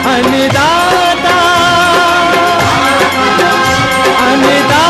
अन्नदाता अन्नदाता।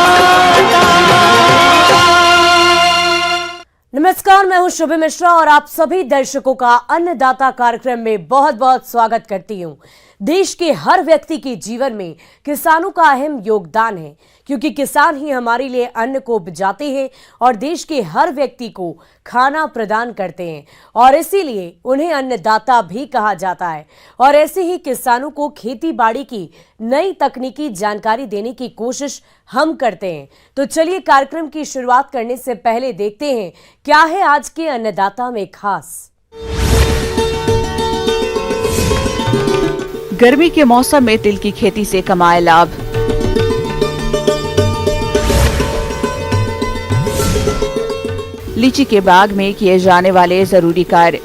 नमस्कार, मैं हूं शुभ मिश्रा और आप सभी दर्शकों का अन्नदाता कार्यक्रम में बहुत बहुत स्वागत करती हूं। देश के हर व्यक्ति के जीवन में किसानों का अहम योगदान है, क्योंकि किसान ही हमारे लिए अन्न को उपजाते हैं और देश के हर व्यक्ति को खाना प्रदान करते हैं, और इसीलिए उन्हें अन्नदाता भी कहा जाता है। और ऐसे ही किसानों को खेती बाड़ी की नई तकनीकी जानकारी देने की कोशिश हम करते हैं। तो चलिए कार्यक्रम की शुरुआत करने से पहले देखते हैं क्या है आज के अन्नदाता में खास। गर्मी के मौसम में तिल की खेती से कमाए लाभ। लीची के बाग में किए जाने वाले जरूरी कार्य।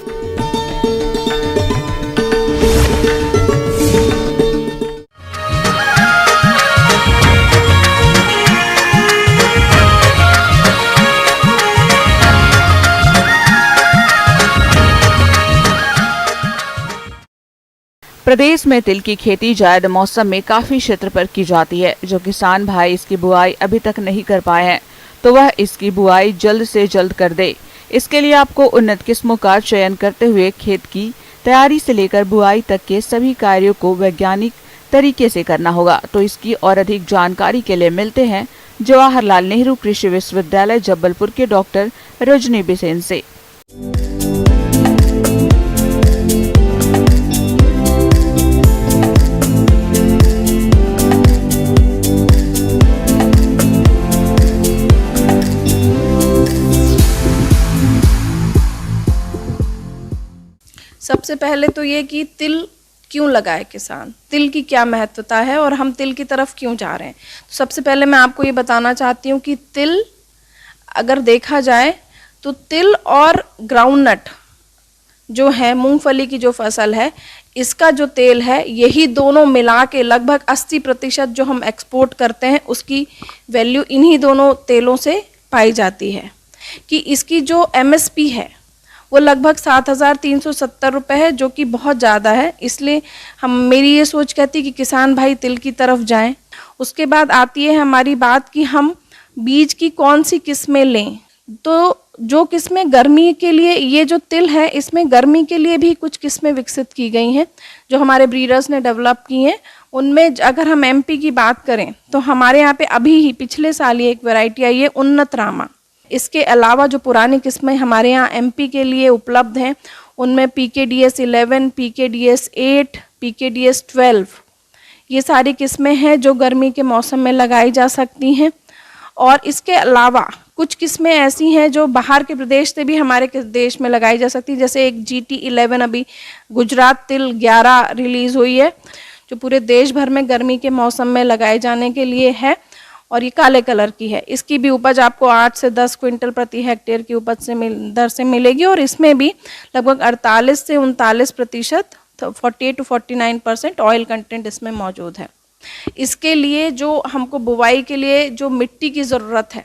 प्रदेश में तिल की खेती जायद मौसम में काफी क्षेत्र पर की जाती है। जो किसान भाई इसकी बुआई अभी तक नहीं कर पाए हैं तो वह इसकी बुआई जल्द से जल्द कर दे। इसके लिए आपको उन्नत किस्मों का चयन करते हुए खेत की तैयारी से लेकर बुआई तक के सभी कार्यों को वैज्ञानिक तरीके से करना होगा। तो इसकी और अधिक जानकारी के लिए मिलते हैं जवाहरलाल नेहरू कृषि विश्वविद्यालय जबलपुर के डॉक्टर रजनी बिसेन से। सबसे पहले तो ये कि तिल क्यों लगाए किसान, तिल की क्या महत्वता है और हम तिल की तरफ क्यों जा रहे हैं। तो सबसे पहले मैं आपको ये बताना चाहती हूँ कि तिल अगर देखा जाए तो तिल और ग्राउंडनट जो है, मूंगफली की जो फसल है, इसका जो तेल है, यही दोनों मिला के लगभग 80% जो हम एक्सपोर्ट करते हैं उसकी वैल्यू इन्हीं दोनों तेलों से पाई जाती है। कि इसकी जो MSP है वो लगभग 7,370 रुपये है, जो कि बहुत ज़्यादा है। इसलिए मेरी ये सोच कहती है कि किसान भाई तिल की तरफ जाएं। उसके बाद आती है हमारी बात कि हम बीज की कौन सी किस्में लें। तो जो किस्में गर्मी के लिए, ये जो तिल है इसमें गर्मी के लिए भी कुछ किस्में विकसित की गई हैं जो हमारे ब्रीडर्स ने डेवलप की हैं। उनमें अगर हम MP की बात करें तो हमारे यहाँ पे अभी ही पिछले साल ही एक वैरायटी आई है उन्नत रामा। इसके अलावा जो पुरानी किस्में हमारे यहाँ MP के लिए उपलब्ध हैं उनमें PKDS 11, PKDS 8, PKDS 12, ये सारी किस्में हैं जो गर्मी के मौसम में लगाई जा सकती हैं। और इसके अलावा कुछ किस्में ऐसी हैं जो बाहर के प्रदेश से भी हमारे देश में लगाई जा सकती है। जैसे एक GT 11 अभी गुजरात तिल 11 रिलीज़ हुई है, जो पूरे देश भर में गर्मी के मौसम में लगाए जाने के लिए है, और ये काले कलर की है। इसकी भी उपज आपको 8 से 10 क्विंटल प्रति हेक्टेयर की उपज से दर से मिलेगी, और इसमें भी लगभग 48 से 39%, 48 to 49% ऑयल कंटेंट इसमें मौजूद है। इसके लिए जो हमको बुवाई के लिए जो मिट्टी की ज़रूरत है,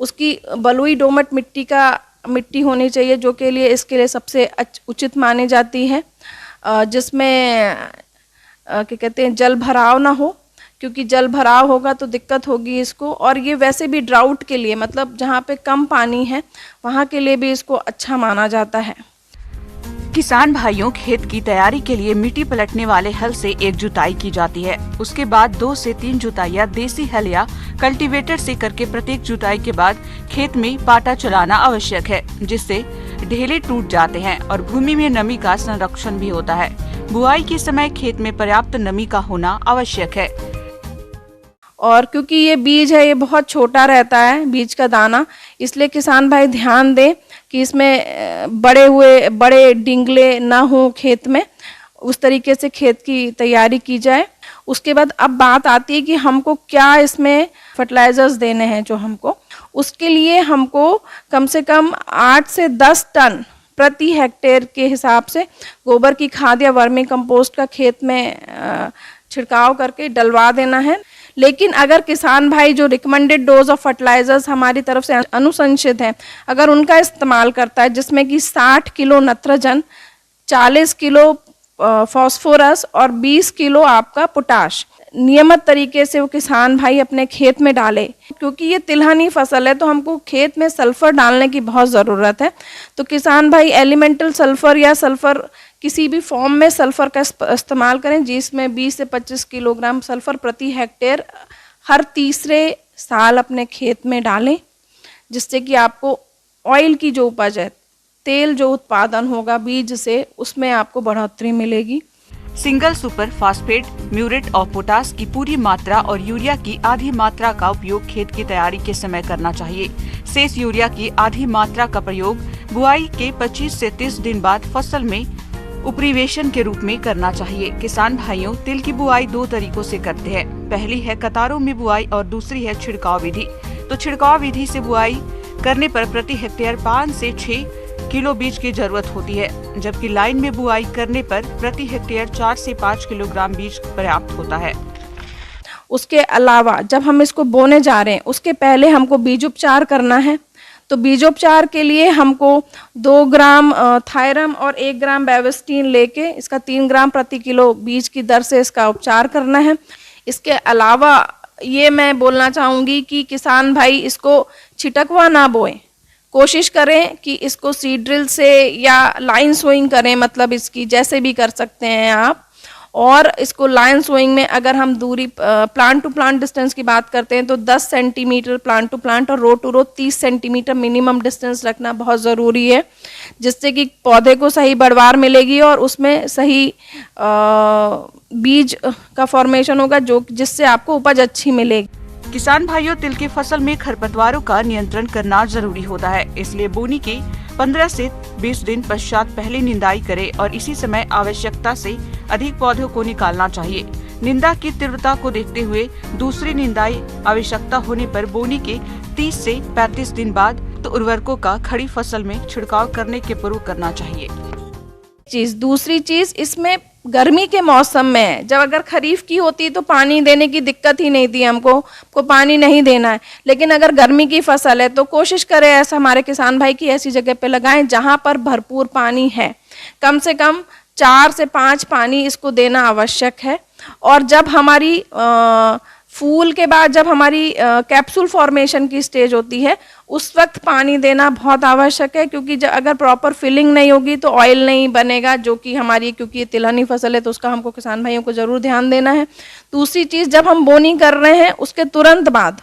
उसकी बलुई दोमट मिट्टी होनी चाहिए, जो के लिए इसके लिए सबसे उचित मानी जाती है, जिसमें क्या कहते हैं जल भराव ना हो, क्योंकि जल भराव होगा तो दिक्कत होगी इसको। और ये वैसे भी ड्राउट के लिए, मतलब जहाँ पे कम पानी है वहाँ के लिए भी इसको अच्छा माना जाता है। किसान भाइयों, खेत की तैयारी के लिए मिट्टी पलटने वाले हल से एक जुताई की जाती है। उसके बाद 2 से 3 जुताइयां देसी हल या कल्टीवेटर से करके प्रत्येक जुताई के बाद खेत में पाटा चलाना आवश्यक है, जिससे ढेले टूट जाते हैं और भूमि में नमी का संरक्षण भी होता है। बुआई के समय खेत में पर्याप्त नमी का होना आवश्यक है। और क्योंकि ये बीज है, ये बहुत छोटा रहता है बीज का दाना, इसलिए किसान भाई ध्यान दें कि इसमें बड़े डिंगले ना हो खेत में, उस तरीके से खेत की तैयारी की जाए। उसके बाद अब बात आती है कि हमको क्या इसमें फर्टिलाइजर्स देने हैं। जो हमको उसके लिए हमको कम से कम 8 से 10 टन प्रति हेक्टेयर के हिसाब से गोबर की खाद या वर्मी कंपोस्ट का खेत में छिड़काव करके डलवा देना है। लेकिन अगर किसान भाई जो रिकमेंडेड डोज ऑफ फर्टिलाइजर्स हमारी तरफ से अनुशंसित हैं, अगर उनका इस्तेमाल करता है, जिसमें कि 60 किलो नत्रजन, 40 किलो फास्फोरस और 20 किलो आपका पोटाश नियमित तरीके से वो किसान भाई अपने खेत में डाले। क्योंकि ये तिलहनी फसल है तो हमको खेत में सल्फर डालने की बहुत ज़रूरत है। तो किसान भाई एलिमेंटल सल्फर या सल्फर किसी भी फॉर्म में सल्फर का इस्तेमाल करें, जिसमें 20 से 25 किलोग्राम सल्फर प्रति हेक्टेयर हर तीसरे साल अपने खेत में डालें, जिससे कि आपको ऑयल की जो उपज है, तेल जो उत्पादन होगा बीज से, उसमें आपको बढ़ोतरी मिलेगी। सिंगल सुपर फास्फेट, म्यूरेट और पोटास की पूरी मात्रा और यूरिया की आधी मात्रा का उपयोग खेत की तैयारी के समय करना चाहिए। शेष यूरिया की आधी मात्रा का प्रयोग बुआई के 25 से 30 दिन बाद फसल में उपरिवेशन के रूप में करना चाहिए। किसान भाइयों, तिल की बुआई 2 तरीकों से करते हैं। पहली है कतारों में बुआई और दूसरी है छिड़काव विधि। तो छिड़काव विधि से बुआई करने पर प्रति हेक्टेयर 5 से 6 किलो बीज की जरूरत होती है, जबकि लाइन में बुआई करने पर प्रति हेक्टेयर 4 से 5 किलोग्राम बीज पर्याप्त होता है। उसके अलावा जब हम इसको बोने जा रहे हैं उसके पहले हमको बीजोपचार करना है। तो बीजोपचार के लिए हमको 2 ग्राम थायरम और 1 ग्राम बेविस्टीन लेके इसका 3 ग्राम प्रति किलो बीज की दर से इसका उपचार करना है। इसके अलावा ये मैं बोलना चाहूँगी कि किसान भाई इसको छिटकवा ना बोएं, कोशिश करें कि इसको सीड ड्रिल से या लाइन सोइंग करें, मतलब इसकी जैसे भी कर सकते हैं आप। और इसको लाइन सोइंग में अगर हम दूरी प्लांट टू प्लांट डिस्टेंस की बात करते हैं तो 10 सेंटीमीटर प्लांट टू प्लांट और row to row 30 centimetre minimum distance रखना बहुत ज़रूरी है, जिससे कि पौधे को सही बढ़वार मिलेगी और उसमें सही बीज का फॉर्मेशन होगा, जो जिससे आपको उपज अच्छी मिलेगी। किसान भाइयों, तिल की फसल में खरपतवारों का नियंत्रण करना जरूरी होता है, इसलिए बोनी के 15 से 20 दिन पश्चात पहले निंदाई करें और इसी समय आवश्यकता से अधिक पौधों को निकालना चाहिए। निंदा की तीव्रता को देखते हुए दूसरी निंदाई आवश्यकता होने पर बोनी के 30 से 35 दिन बाद तो उर्वरकों का खड़ी फसल में छिड़काव करने के पूर्व करना चाहिए। दूसरी चीज इसमें गर्मी के मौसम में जब अगर खरीफ की होती तो पानी देने की दिक्कत ही नहीं थी, हमको पानी नहीं देना है। लेकिन अगर गर्मी की फसल है तो कोशिश करें ऐसा हमारे किसान भाई की ऐसी जगह पे लगाएं जहां पर भरपूर पानी है। कम से कम 4 से 5 पानी इसको देना आवश्यक है। और जब हमारी फूल के बाद जब हमारी कैप्सूल फॉर्मेशन की स्टेज होती है उस वक्त पानी देना बहुत आवश्यक है, क्योंकि जब अगर प्रॉपर फिलिंग नहीं होगी तो ऑयल नहीं बनेगा, जो कि हमारी, क्योंकि ये तिलहनी फसल है तो उसका हमको किसान भाइयों को ज़रूर ध्यान देना है। दूसरी चीज़, जब हम बोनी कर रहे हैं उसके तुरंत बाद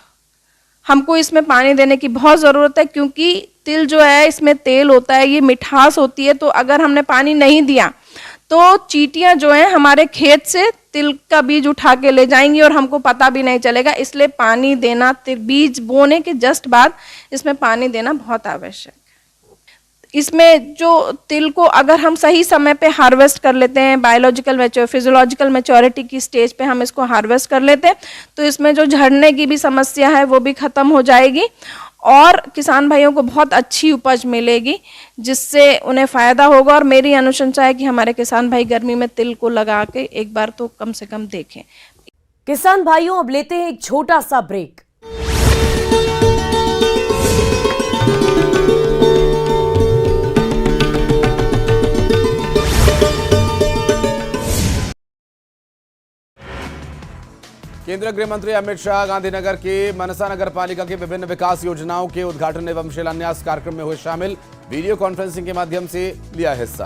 हमको इसमें पानी देने की बहुत ज़रूरत है, क्योंकि तिल जो है इसमें तेल होता है, ये मिठास होती है। तो अगर हमने पानी नहीं दिया तो चींटियां जो हैं हमारे खेत से तिल का बीज उठा के ले जाएंगी और हमको पता भी नहीं चलेगा। इसलिए पानी देना, बीज बोने के जस्ट बाद इसमें पानी देना बहुत आवश्यक है। इसमें जो तिल को अगर हम सही समय पे हार्वेस्ट कर लेते हैं, फिजियोलॉजिकल मैच्योरिटी की स्टेज पे हम इसको हार्वेस्ट कर लेते हैं, तो इसमें जो झड़ने की भी समस्या है वो भी खत्म हो जाएगी और किसान भाइयों को बहुत अच्छी उपज मिलेगी, जिससे उन्हें फ़ायदा होगा। और मेरी अनुशंसा है कि हमारे किसान भाई गर्मी में तिल को लगा के एक बार तो कम से कम देखें। किसान भाइयों, अब लेते हैं एक छोटा सा ब्रेक। केंद्रीय गृह मंत्री अमित शाह गांधीनगर के मनसा नगर पालिका की विभिन्न विकास योजनाओं के उद्घाटन एवं शिलान्यास कार्यक्रम में हुए शामिल। वीडियो कॉन्फ्रेंसिंग के माध्यम से लिया हिस्सा।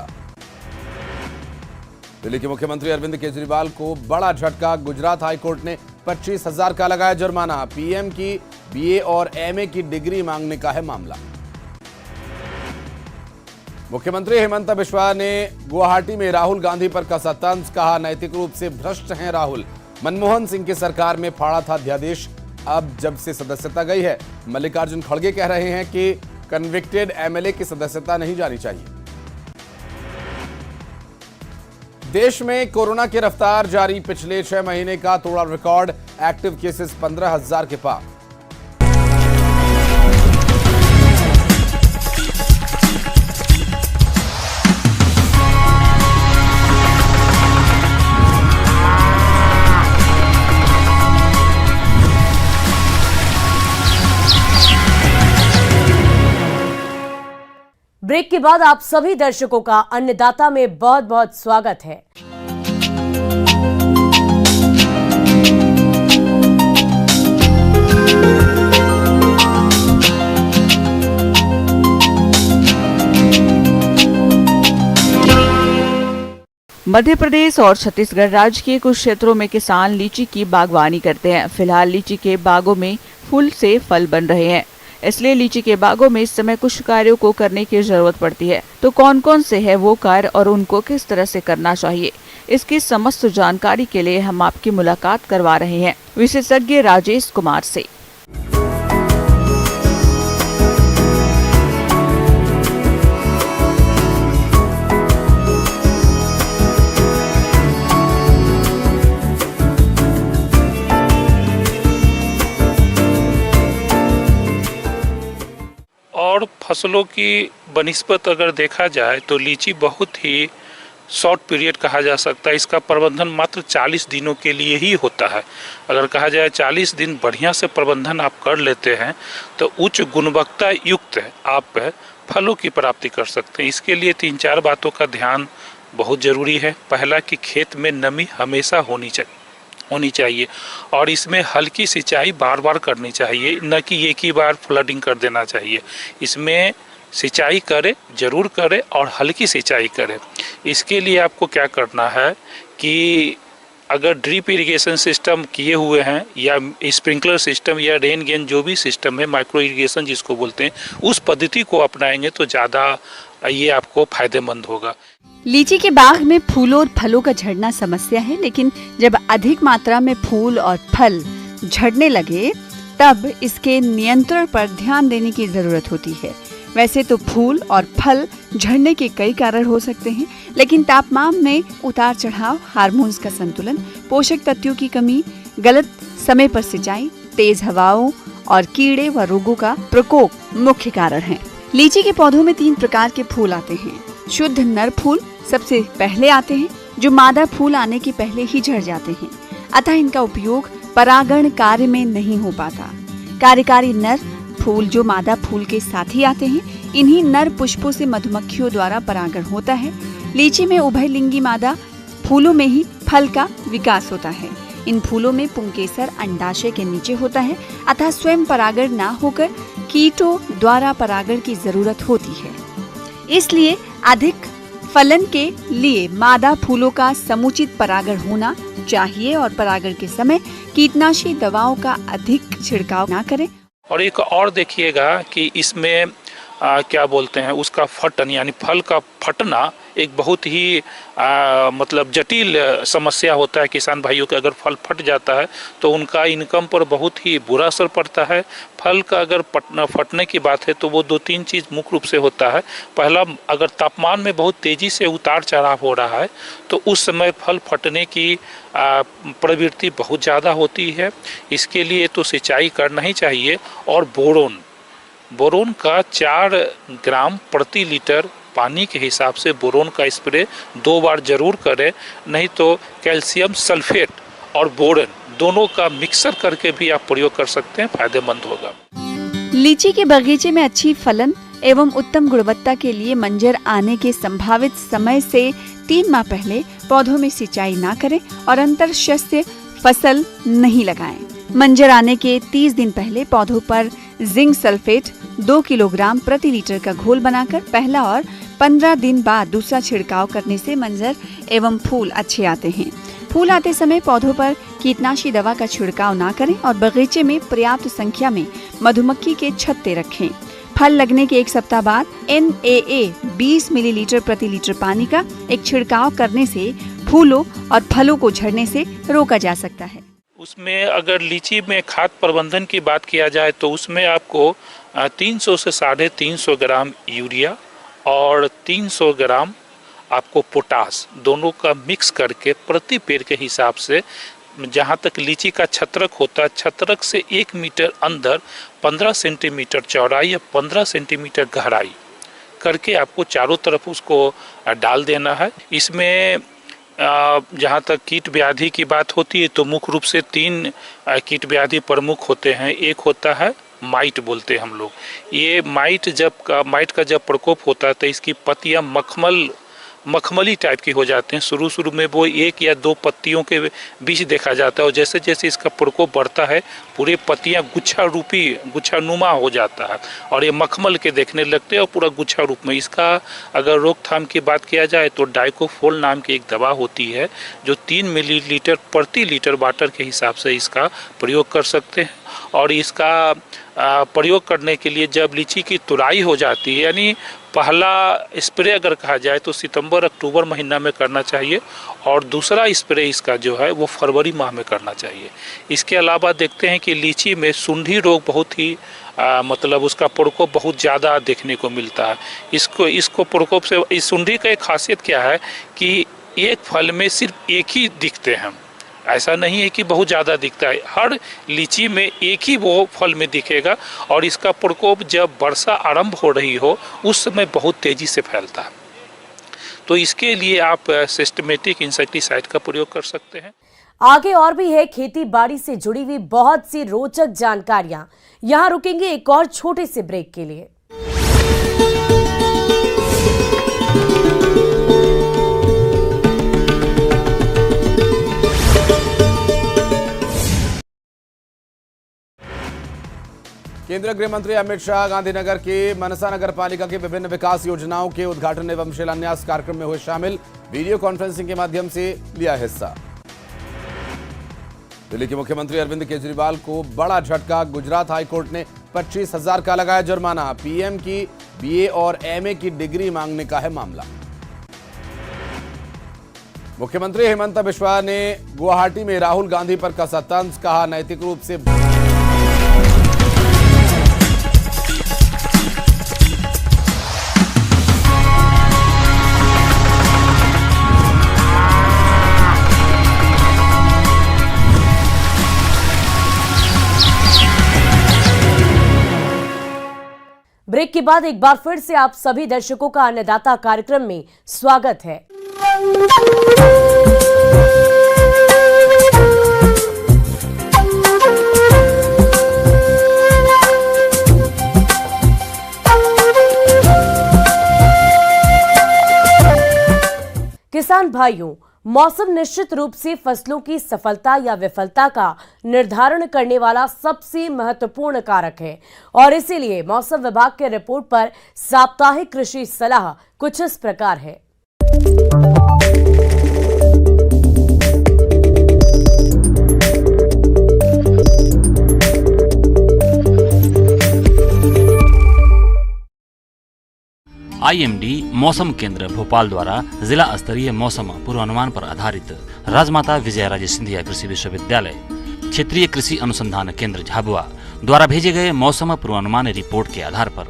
दिल्ली के मुख्यमंत्री अरविंद केजरीवाल को बड़ा झटका, गुजरात हाईकोर्ट ने 25,000 का लगाया जुर्माना। पीएम की बीए और एमए की डिग्री मांगने का है मामला। मुख्यमंत्री हेमंत बिश्वा ने गुवाहाटी में राहुल गांधी पर कसा तंज, कहा नैतिक रूप से भ्रष्ट हैं राहुल। मनमोहन सिंह की सरकार में फाड़ा था अध्यादेश, अब जब से सदस्यता गई है। मल्लिकार्जुन खड़गे कह रहे हैं कि कन्विक्टेड एमएलए की सदस्यता नहीं जानी चाहिए। देश में कोरोना की रफ्तार जारी, पिछले 6 महीने का तोड़ा रिकॉर्ड, एक्टिव केसेस 15,000 के पार। ब्रेक ब्रेक के बाद आप सभी दर्शकों का अन्नदाता में बहुत बहुत स्वागत है। मध्य प्रदेश और छत्तीसगढ़ राज्य के कुछ क्षेत्रों में किसान लीची की बागवानी करते हैं। फिलहाल लीची के बागों में फूल से फल बन रहे हैं, इसलिए लीची के बागों में इस समय कुछ कार्यों को करने की जरूरत पड़ती है। तो कौन कौन से है वो कार्य और उनको किस तरह से करना चाहिए, इसकी समस्त जानकारी के लिए हम आपकी मुलाकात करवा रहे हैं विशेषज्ञ राजेश कुमार से। और फसलों की बनिस्बत अगर देखा जाए तो लीची बहुत ही शॉर्ट पीरियड कहा जा सकता है। इसका प्रबंधन मात्र 40 दिनों के लिए ही होता है। अगर कहा जाए 40 दिन बढ़िया से प्रबंधन आप कर लेते हैं तो उच्च गुणवत्ता युक्त आप फलों की प्राप्ति कर सकते हैं। इसके लिए 3-4 बातों का ध्यान बहुत ज़रूरी है। पहला कि खेत में नमी हमेशा होनी चाहिए और इसमें हल्की सिंचाई बार बार करनी चाहिए, न कि एक ही बार फ्लडिंग कर देना चाहिए। इसमें सिंचाई करें, जरूर करें और हल्की सिंचाई करें। इसके लिए आपको क्या करना है कि अगर ड्रिप इरिगेशन सिस्टम किए हुए हैं या स्प्रिंकलर सिस्टम या रेन गेन जो भी सिस्टम है, माइक्रो इरिगेशन जिसको बोलते हैं, उस पद्धति को अपनाएंगे तो ज़्यादा ये आपको फायदेमंद होगा। लीची के बाग में फूलों और फलों का झड़ना समस्या है, लेकिन जब अधिक मात्रा में फूल और फल झड़ने लगे तब इसके नियंत्रण पर ध्यान देने की जरूरत होती है। वैसे तो फूल और फल झड़ने के कई कारण हो सकते हैं, लेकिन तापमान में उतार चढ़ाव, हार्मोन्स का संतुलन, पोषक तत्वों की कमी, गलत समय पर सिंचाई, तेज हवाओं और कीड़े व रोगों का प्रकोप मुख्य कारण है। लीची के पौधों में 3 प्रकार के फूल आते हैं। शुद्ध नर फूल सबसे पहले आते हैं, जो मादा फूल आने के पहले ही झड़ जाते हैं, अतः इनका उपयोग परागण कार्य में नहीं हो पाता। कार्यकारी नर फूल जो मादा फूल के साथ ही आते हैं, इन्हीं नर पुष्पों से मधुमक्खियों द्वारा परागण होता है। लीची में उभयलिंगी मादा फूलों में ही फल का विकास होता है। इन फूलों में पुंकेसर अंडाशय के नीचे होता है, अतः स्वयं परागण ना होकर कीटों द्वारा परागण की जरूरत होती है। इसलिए अधिक फलन के लिए मादा फूलों का समुचित परागण होना चाहिए और परागण के समय कीटनाशी दवाओं का अधिक छिड़काव ना करें। और एक और देखिएगा कि इसमें क्या बोलते हैं, उसका फटन यानी फल का फटना एक बहुत ही मतलब जटिल समस्या होता है। किसान भाइयों के अगर फल फट जाता है तो उनका इनकम पर बहुत ही बुरा असर पड़ता है। फल का अगर फटने की बात है तो वो 2-3 चीज़ मुख्य रूप से होता है। पहला, अगर तापमान में बहुत तेज़ी से उतार चढ़ाव हो रहा है तो उस समय फल फटने की प्रवृत्ति बहुत ज़्यादा होती है। इसके लिए तो सिंचाई करना ही चाहिए। और बोरोन का 4 ग्राम प्रति लीटर पानी के हिसाब से बोरोन का स्प्रे 2 बार जरूर करें, नहीं तो कैल्शियम सल्फेट और बोरन दोनों का मिक्सर करके भी आप प्रयोग कर सकते हैं, फायदेमंद होगा। लीची के बगीचे में अच्छी फलन एवं उत्तम गुणवत्ता के लिए मंजर आने के संभावित समय से 3 माह पहले पौधों में सिंचाई ना करें और अंतर शस्य फसल नहीं लगाएं। मंजर आने के 30 दिन पहले पौधों पर जिंक सल्फेट 2 किलोग्राम प्रति लीटर का घोल बनाकर पहला और 15 दिन बाद दूसरा छिड़काव करने से मंजर एवं फूल अच्छे आते हैं। फूल आते समय पौधों पर कीटनाशी दवा का छिड़काव ना करें और बगीचे में पर्याप्त संख्या में मधुमक्खी के छत्ते रखें। फल लगने के 1 सप्ताह बाद NAA 20 मिलीलीटर प्रति लीटर पानी का एक छिड़काव करने से फूलों और फलों को झड़ने से रोका जा सकता है। उसमें अगर लीची में खाद प्रबंधन की बात किया जाए तो उसमें आपको 300 से 350 ग्राम यूरिया और 300 ग्राम आपको पोटास दोनों का मिक्स करके प्रति पेड़ के हिसाब से, जहाँ तक लीची का छत्रक होता है, छत्रक से 1 मीटर अंदर 15 सेंटीमीटर चौड़ाई या 15 सेंटीमीटर गहराई करके आपको चारों तरफ उसको डाल देना है। इसमें जहाँ तक कीट व्याधि की बात होती है तो मुख्य रूप से 3 कीट व्याधि प्रमुख होते हैं। एक होता है माइट बोलते हैं हम लोग। ये माइट का जब प्रकोप होता है तो इसकी पत्तियां मखमली टाइप की हो जाते हैं। शुरू में वो 1 या 2 पत्तियों के बीच देखा जाता है और जैसे जैसे इसका प्रकोप बढ़ता है पूरे पत्तियां गुच्छानुमा हो जाता है और ये मखमल के देखने लगते हैं और पूरा गुच्छा रूप में। इसका अगर रोकथाम की बात किया जाए तो डाइकोफोल नाम की एक दवा होती है जो 3 मिलीलीटर प्रति लीटर वाटर के हिसाब से इसका प्रयोग कर सकते हैं। और इसका प्रयोग करने के लिए जब लीची की तुराई हो जाती है, यानी पहला स्प्रे अगर कहा जाए तो सितंबर-अक्टूबर महीना में करना चाहिए और दूसरा स्प्रे इसका जो है वो फरवरी माह में करना चाहिए। इसके अलावा देखते हैं कि लीची में सुंडी रोग बहुत ही मतलब उसका प्रकोप बहुत ज़्यादा देखने को मिलता है। इसको प्रकोप से इस सुंडी का एक खासियत क्या है कि एक फल में सिर्फ एक ही दिखते हैं, ऐसा नहीं है कि बहुत ज़्यादा दिखता है। हर लीची में एक ही वो फल में दिखेगा और इसका प्रकोप जब वर्षा आरंभ हो रही हो उस समय बहुत तेज़ी से फैलता है। तो इसके लिए आप सिस्टमेटिक इंसेक्टिसाइड का प्रयोग कर सकते हैं। आगे और भी है खेती बाड़ी से जुड़ी हुई बहुत सी रोचक जानकारियां। यहां रुकेंगे एक और छोटे से ब्रेक के लिए। केंद्रीय गृह मंत्री अमित शाह गांधीनगर के मनसा नगर पालिका की विभिन्न विकास योजनाओं के उद्घाटन एवं शिलान्यास कार्यक्रम में हुए शामिल। वीडियो कॉन्फ्रेंसिंग के माध्यम से लिया हिस्सा। दिल्ली के मुख्यमंत्री अरविंद केजरीवाल को बड़ा झटका। गुजरात हाईकोर्ट ने 25,000 का लगाया जुर्माना। पीएम की बीए और एमए की डिग्री मांगने का है मामला। मुख्यमंत्री हेमंत बिश्वा ने गुवाहाटी में राहुल गांधी पर कसा तंज, कहा नैतिक रूप से ब्रेक के बाद एक बार फिर से आप सभी दर्शकों का अन्नदाता कार्यक्रम में स्वागत है। किसान भाइयों, मौसम निश्चित रूप से फसलों की सफलता या विफलता का निर्धारण करने वाला सबसे महत्वपूर्ण कारक है और इसीलिए मौसम विभाग के रिपोर्ट पर साप्ताहिक कृषि सलाह कुछ इस प्रकार है। IMD मौसम केंद्र भोपाल द्वारा जिला स्तरीय मौसम पूर्वानुमान पर आधारित राजमाता विजयाराजे सिंधिया कृषि विश्वविद्यालय क्षेत्रीय कृषि अनुसंधान केंद्र झाबुआ द्वारा भेजे गए मौसम पूर्वानुमान रिपोर्ट के आधार पर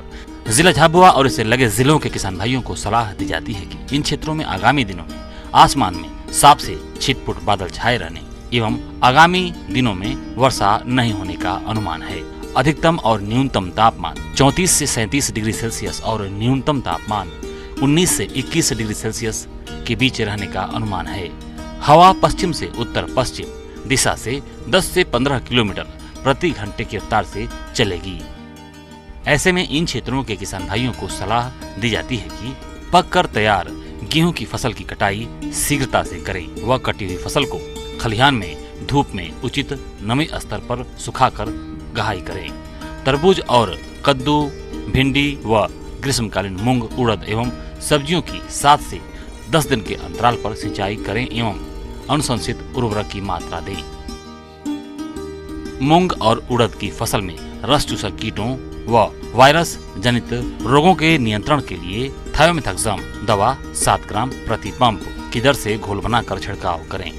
जिला झाबुआ और इससे लगे जिलों के किसान भाइयों को सलाह दी जाती है कि इन क्षेत्रों में आगामी दिनों में आसमान में साफ से छिटपुट बादल छाए रहने एवं आगामी दिनों में वर्षा नहीं होने का अनुमान है। अधिकतम और न्यूनतम तापमान 34 से 37 डिग्री सेल्सियस और न्यूनतम तापमान 19 से 21 डिग्री सेल्सियस के बीच रहने का अनुमान है। हवा पश्चिम से उत्तर पश्चिम दिशा से 10 से 15 किलोमीटर प्रति घंटे की रफ्तार से चलेगी। ऐसे में इन क्षेत्रों के किसान भाइयों को सलाह दी जाती है कि पककर तैयार गेहूं की फसल की कटाई शीघ्रता से करें व कटी हुई फसल को खलिहान में धूप में उचित नमी स्तर पर सुखाकर गहाई करें। तरबूज और कद्दू, भिंडी व ग्रीष्मकालीन मूंग, उड़द एवं सब्जियों की 7 से 10 दिन के अंतराल पर सिंचाई करें एवं अनुशंसित उर्वरक की मात्रा दें। मूंग और उड़द की फसल में रस चूसक कीटों व वायरस जनित रोगों के नियंत्रण के लिए थायोमेथाक्सम दवा 7 ग्राम प्रति पंप की दर से घोल बनाकर छिड़काव करें।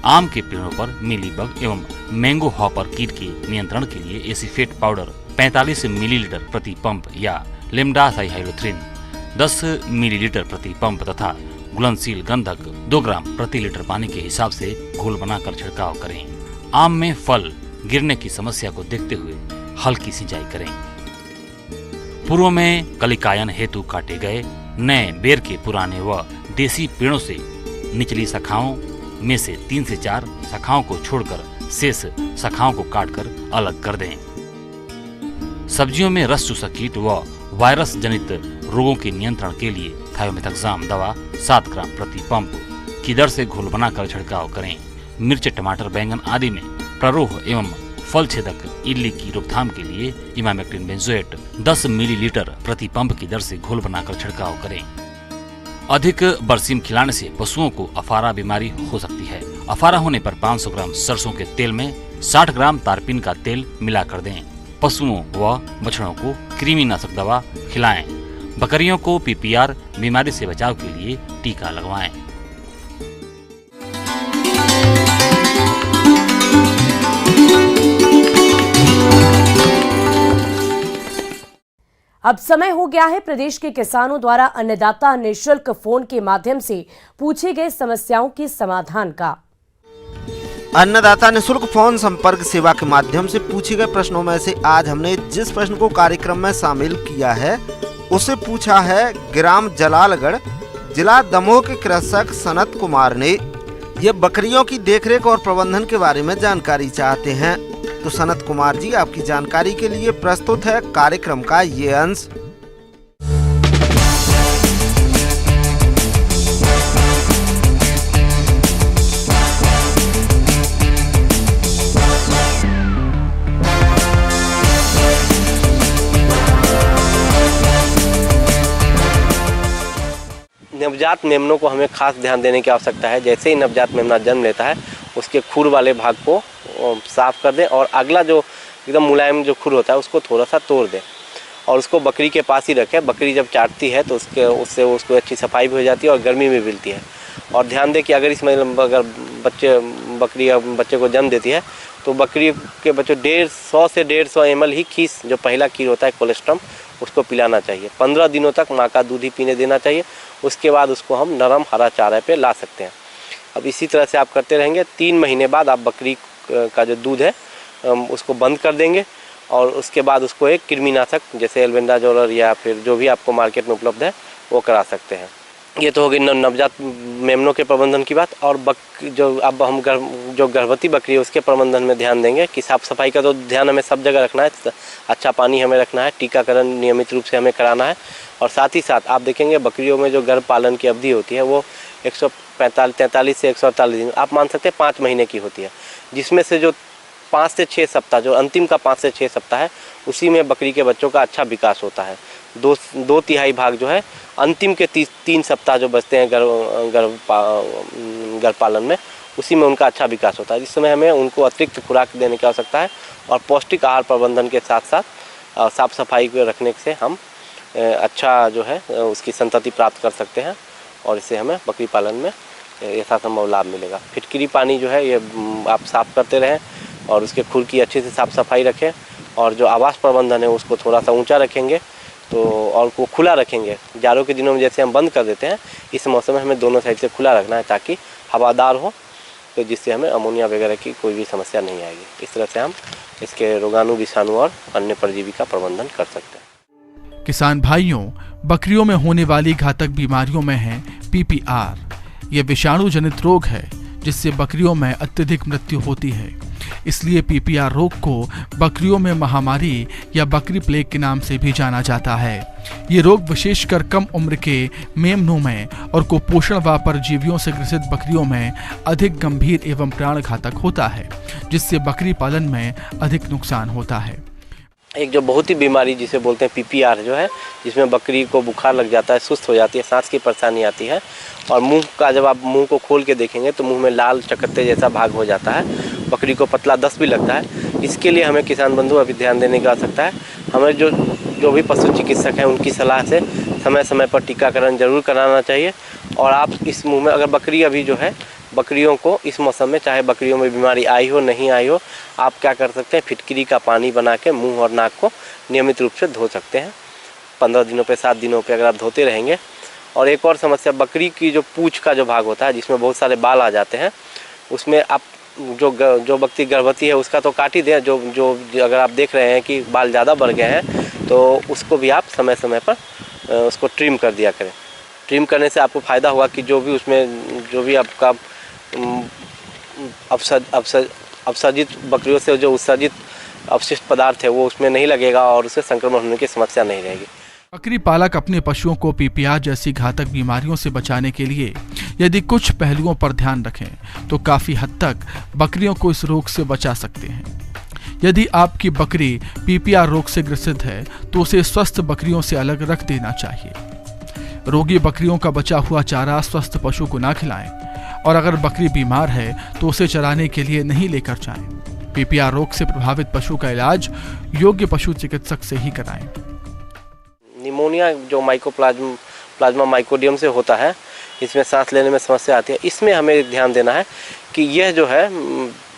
आम के पेड़ों पर मीलीबग एवं मैंगो हॉपर कीट के नियंत्रण के लिए एसीफेट पाउडर 45 मिलीलीटर प्रति पंप या लिम्डासाइहाइलोथ्रिन 10 मिलीलीटर प्रति पंप तथा घुलनशील गंधक 2 ग्राम प्रति लीटर पानी के हिसाब से घोल बनाकर छिड़काव करें। आम में फल गिरने की समस्या को देखते हुए हल्की सिंचाई करें। पूर्व में कलिकायन हेतु काटे गए नए बेर के पुराने व देसी पेड़ों से निचली शाखाओं में से 3 से 4 शाखाओं को छोड़कर शेष शाखाओं को काटकर अलग कर दें। सब्जियों में रस चूसक कीट व वायरस जनित रोगों के नियंत्रण के लिए थायोमेथाक्साम दवा 7 ग्राम प्रति पंप की दर से घोल बनाकर छिड़काव करें। मिर्च, टमाटर, बैंगन आदि में प्ररोह एवं फल छेदक इल्ली की रोकथाम के लिए इमामेक्टिन बेंजोएट 10 मिलीलीटर प्रति पंप की दर से घोल बनाकर छिड़काव करें। अधिक बरसीम खिलाने से पशुओं को अफारा बीमारी हो सकती है। अफारा होने पर 500 ग्राम सरसों के तेल में 60 ग्राम तारपीन का तेल मिलाकर दें। पशुओं व बछड़ों को कृमिनाशक दवा खिलाएं। बकरियों को PPR बीमारी से बचाव के लिए टीका लगवाएं। अब समय हो गया है प्रदेश के किसानों द्वारा अन्नदाता निःशुल्क फोन के माध्यम से पूछे गए समस्याओं के समाधान का। अन्नदाता निःशुल्क फोन संपर्क सेवा के माध्यम से पूछे गए प्रश्नों में से आज हमने जिस प्रश्न को कार्यक्रम में शामिल किया है उसे पूछा है ग्राम जलालगढ़, जिला दमोह के कृषक सनत कुमार ने। ये बकरियों की देखरेख और प्रबंधन के बारे में जानकारी चाहते हैं। तो सनत कुमार जी, आपकी जानकारी के लिए प्रस्तुत है कार्यक्रम का ये अंश। नवजात मेमनों को हमें खास ध्यान देने की आवश्यकता है। जैसे ही नवजात मेमना जन्म लेता है उसके खुर वाले भाग को साफ कर दें और अगला जो एकदम मुलायम जो खुर होता है उसको थोड़ा सा तोड़ दें और उसको बकरी के पास ही रखें। बकरी जब चाटती है तो उससे उसको अच्छी सफाई भी हो जाती है और गर्मी भी मिलती है। और ध्यान दें कि अगर इसमें अगर बकरी बच्चे को जन्म देती है तो बकरी के बच्चों 100 से 150 ml ही खीस, जो पहला खीर होता है कोलेस्ट्रम, उसको पिलाना चाहिए। 15 दिनों तक माँ का दूध ही पीने देना चाहिए। उसके बाद उसको हम नरम हरा चारा पे ला सकते हैं। अब इसी तरह से आप करते रहेंगे। 3 महीने बाद आप बकरी का जो दूध है उसको बंद कर देंगे और उसके बाद उसको एक कृमिनाशक जैसे एल्बेंडाजोल या फिर जो भी आपको मार्केट में उपलब्ध है वो करा सकते हैं। ये तो हो गई नवजात मेमनों के प्रबंधन की बात। और जो अब हम जो गर्भवती बकरी है उसके प्रबंधन में ध्यान देंगे कि साफ़ सफाई का तो ध्यान हमें सब जगह रखना है। अच्छा पानी हमें रखना है, टीकाकरण नियमित रूप से हमें कराना है। और साथ ही साथ आप देखेंगे बकरियों में जो गर्भ पालन की अवधि होती है वो 143 से 148 दिन, आप मान सकते हैं 5 महीने की होती है, जिसमें से जो 5 से 6 सप्ताह, जो अंतिम का 5 से 6 सप्ताह है, उसी में बकरी के बच्चों का अच्छा विकास होता है। 2/3 भाग जो है अंतिम के 3 सप्ताह जो बचते हैं गर्भ पालन में, उसी में उनका अच्छा विकास होता है। इस समय हमें उनको अतिरिक्त खुराक देने की आवश्यकता है और पौष्टिक आहार प्रबंधन के साथ साथ साफ सफाई को रखने से हम अच्छा जो है उसकी संतति प्राप्त कर सकते हैं और इससे हमें बकरी पालन में यथासंभव लाभ मिलेगा। फिटकरी पानी जो है ये आप साफ़ करते रहें और उसके खुर की अच्छे से साफ़ सफाई रखें और जो आवास प्रबंधन है उसको थोड़ा सा ऊंचा रखेंगे तो और को खुला रखेंगे। जाड़ों के दिनों में जैसे हम बंद कर देते हैं, इस मौसम में हमें दोनों साइड से खुला रखना है ताकि हवादार हो, तो जिससे हमें अमोनिया वगैरह की कोई भी समस्या नहीं आएगी। इस तरह से हम इसके रोगाणु, विषाणु और अन्य परजीवी का प्रबंधन कर सकते हैं। किसान भाइयों, बकरियों में होने वाली घातक बीमारियों में है PPR। ये विषाणु जनित रोग है जिससे बकरियों में अत्यधिक मृत्यु होती है। इसलिए PPR रोग को बकरियों में महामारी या बकरी प्लेग के नाम से भी जाना जाता है। ये रोग विशेषकर कम उम्र के मेमनों में और कुपोषण व परजीवियों से ग्रसित बकरियों में अधिक गंभीर एवं प्राणघातक होता है, जिससे बकरी पालन में अधिक नुकसान होता है। एक जो बहुत ही बीमारी जिसे बोलते हैं PPR जो है, जिसमें बकरी को बुखार लग जाता है, सुस्त हो जाती है, सांस की परेशानी आती है और मुंह का जब आप मुंह को खोल के देखेंगे तो मुंह में लाल चकत्ते जैसा भाग हो जाता है, बकरी को पतला दस्त भी लगता है। इसके लिए हमें किसान बंधु अभी ध्यान देने की आवश्यकता है। हमें जो भी पशु चिकित्सक हैं उनकी सलाह से समय समय पर टीकाकरण जरूर कराना चाहिए। और आप इस मुँह में अगर बकरी अभी जो है, बकरियों को इस मौसम में चाहे बकरियों में बीमारी आई हो नहीं आई हो, आप क्या कर सकते हैं, फिटकरी का पानी बना के मुंह और नाक को नियमित रूप से धो सकते हैं। 15 दिनों पे 7 दिनों पे अगर आप धोते रहेंगे। और एक और समस्या, बकरी की जो पूंछ का जो भाग होता है जिसमें बहुत सारे बाल आ जाते हैं, उसमें आप जो बकरी गर्भवती है उसका तो काट ही दें, जो अगर आप देख रहे हैं कि बाल ज़्यादा बढ़ गए हैं तो उसको भी आप समय समय पर उसको ट्रिम कर दिया करें। ट्रिम करने से आपको फ़ायदा होगा कि जो भी आपका अपसर्जित बकरियों से जो उत्सर्जित अवशिष्ट पदार्थ है वो उसमें नहीं लगेगा और उससे संक्रमण होने की समस्या नहीं रहेगी। बकरी पालक अपने पशुओं को पीपीआर जैसी घातक बीमारियों से बचाने के लिए यदि कुछ पहलुओं पर ध्यान रखें तो काफी हद तक बकरियों को इस रोग से बचा सकते हैं। यदि आपकी बकरी पीपीआर रोग से ग्रसित है तो उसे स्वस्थ बकरियों से अलग रख देना चाहिए। रोगी बकरियों का बचा हुआ चारा स्वस्थ पशु को ना खिलाएं और अगर बकरी बीमार है तो उसे चराने के लिए नहीं लेकर जाएं। पीपीआर रोग से प्रभावित पशु का इलाज योग्य पशु चिकित्सक से ही कराएं। निमोनिया जो प्लाज्मा माइकोडियम से होता है, इसमें सांस लेने में समस्या आती है। इसमें हमें ध्यान देना है कि यह जो है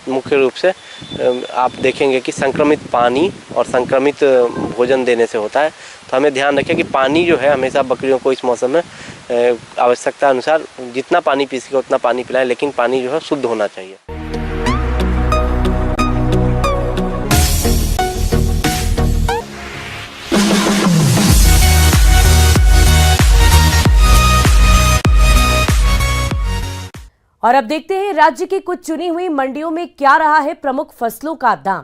मुख्य रूप से आप देखेंगे कि संक्रमित पानी और संक्रमित भोजन देने से होता है। तो हमें ध्यान रखें कि पानी जो है हमेशा बकरियों को इस मौसम में आवश्यकता अनुसार जितना पानी पी सके उतना पानी पिलाएं, लेकिन पानी जो है शुद्ध होना चाहिए। और अब देखते हैं राज्य की कुछ चुनी हुई मंडियों में क्या रहा है प्रमुख फसलों का दाम।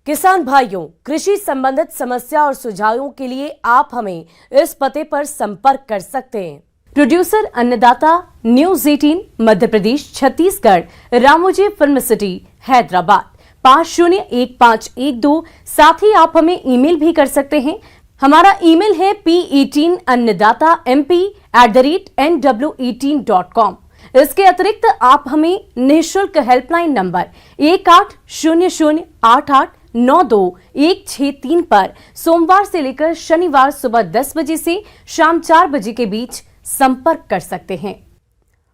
किसान भाइयों, कृषि संबंधित समस्या और सुझावों के लिए आप हमें इस पते पर संपर्क कर सकते हैं। प्रोड्यूसर अन्नदाता, news 18 Madhya Pradesh Chhattisgarh, Ramoji film city Hyderabad 501512। साथ ही आप हमें ईमेल भी कर सकते हैं। हमारा ईमेल है p18annadatamp@nw18.com। इसके अतिरिक्त आप हमें निःशुल्क हेल्पलाइन नंबर 180088926163 पर सोमवार से लेकर शनिवार सुबह 10 बजे से शाम 4 बजे के बीच संपर्क कर सकते हैं।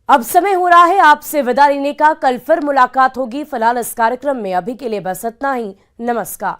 अब समय हो रहा है आपसे विदा लेने का। कल फिर मुलाकात होगी। फिलहाल इस कार्यक्रम में अभी के लिए बस इतना ही। नमस्कार।